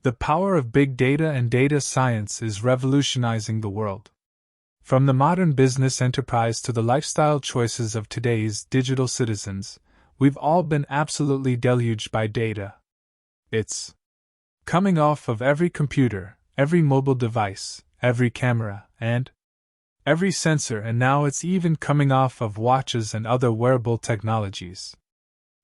The power of big data and data science is revolutionizing the world. From the modern business enterprise to the lifestyle choices of today's digital citizens, we've all been absolutely deluged by data. It's coming off of every computer, every mobile device, every camera, and every sensor, and now it's even coming off of watches and other wearable technologies.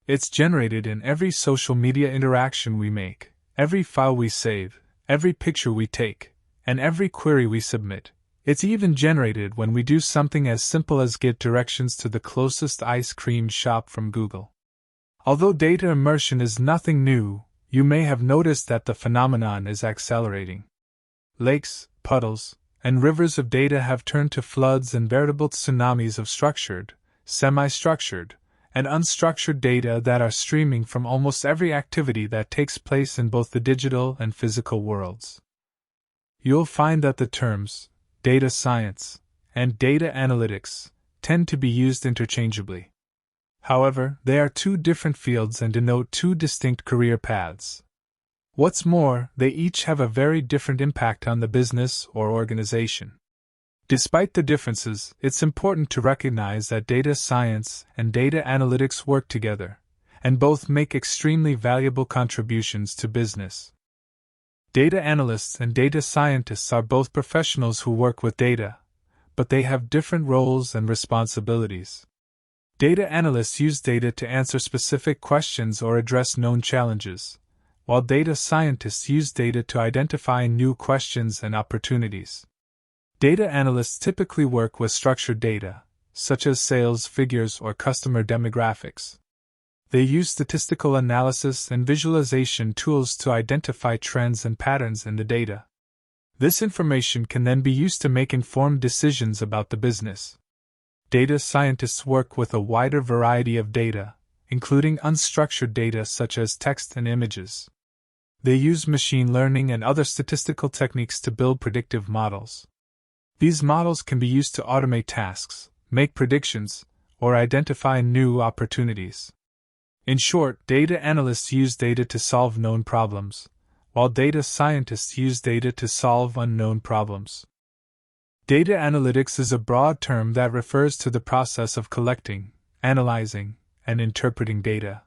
It's generated in every social media interaction we make, every file we save, every picture we take, and every query we submit. It's even generated when we do something as simple as get directions to the closest ice cream shop from Google. Although data immersion is nothing new, you may have noticed that the phenomenon is accelerating. Lakes, puddles, and rivers of data have turned to floods and veritable tsunamis of structured, semi-structured, and unstructured data that are streaming from almost every activity that takes place in both the digital and physical worlds. You'll find that the terms data science and data analytics tend to be used interchangeably. However, they are two different fields and denote two distinct career paths. What's more, they each have a very different impact on the business or organization. Despite the differences, it's important to recognize that data science and data analytics work together, and both make extremely valuable contributions to business. Data analysts and data scientists are both professionals who work with data, but they have different roles and responsibilities. Data analysts use data to answer specific questions or address known challenges, while data scientists use data to identify new questions and opportunities. Data analysts typically work with structured data, such as sales figures or customer demographics. They use statistical analysis and visualization tools to identify trends and patterns in the data. This information can then be used to make informed decisions about the business. Data scientists work with a wider variety of data, including unstructured data such as text and images. They use machine learning and other statistical techniques to build predictive models. These models can be used to automate tasks, make predictions, or identify new opportunities. In short, data analysts use data to solve known problems, while data scientists use data to solve unknown problems. Data analytics is a broad term that refers to the process of collecting, analyzing, and interpreting data.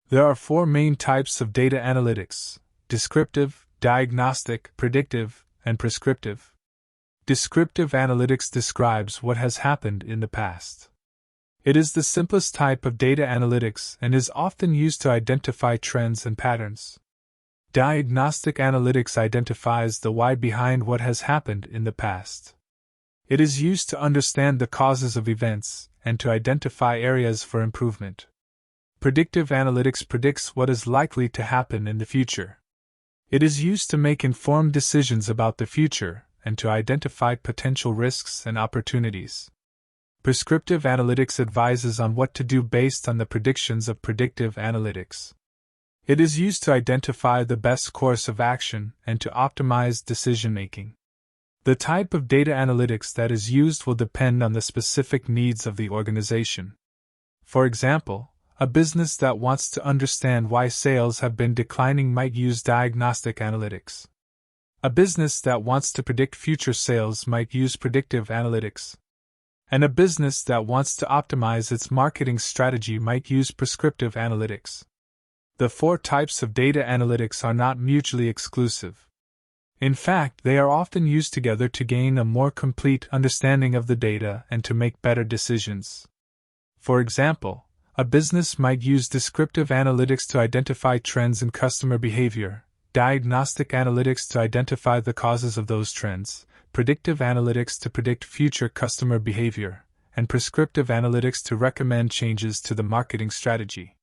There are four main types of data analytics: descriptive, diagnostic, predictive, and prescriptive. Descriptive analytics describes what has happened in the past. It is the simplest type of data analytics and is often used to identify trends and patterns. Diagnostic analytics identifies the why behind what has happened in the past. It is used to understand the causes of events and to identify areas for improvement. Predictive analytics predicts what is likely to happen in the future. It is used to make informed decisions about the future and to identify potential risks and opportunities. Prescriptive analytics advises on what to do based on the predictions of predictive analytics. It is used to identify the best course of action and to optimize decision-making. The type of data analytics that is used will depend on the specific needs of the organization. For example, a business that wants to understand why sales have been declining might use diagnostic analytics. A business that wants to predict future sales might use predictive analytics. And a business that wants to optimize its marketing strategy might use prescriptive analytics. The four types of data analytics are not mutually exclusive. In fact, they are often used together to gain a more complete understanding of the data and to make better decisions. For example, a business might use descriptive analytics to identify trends in customer behavior, diagnostic analytics to identify the causes of those trends, predictive analytics to predict future customer behavior, and prescriptive analytics to recommend changes to the marketing strategy.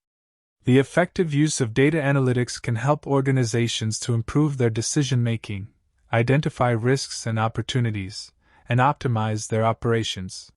The effective use of data analytics can help organizations to improve their decision-making, identify risks and opportunities, and optimize their operations.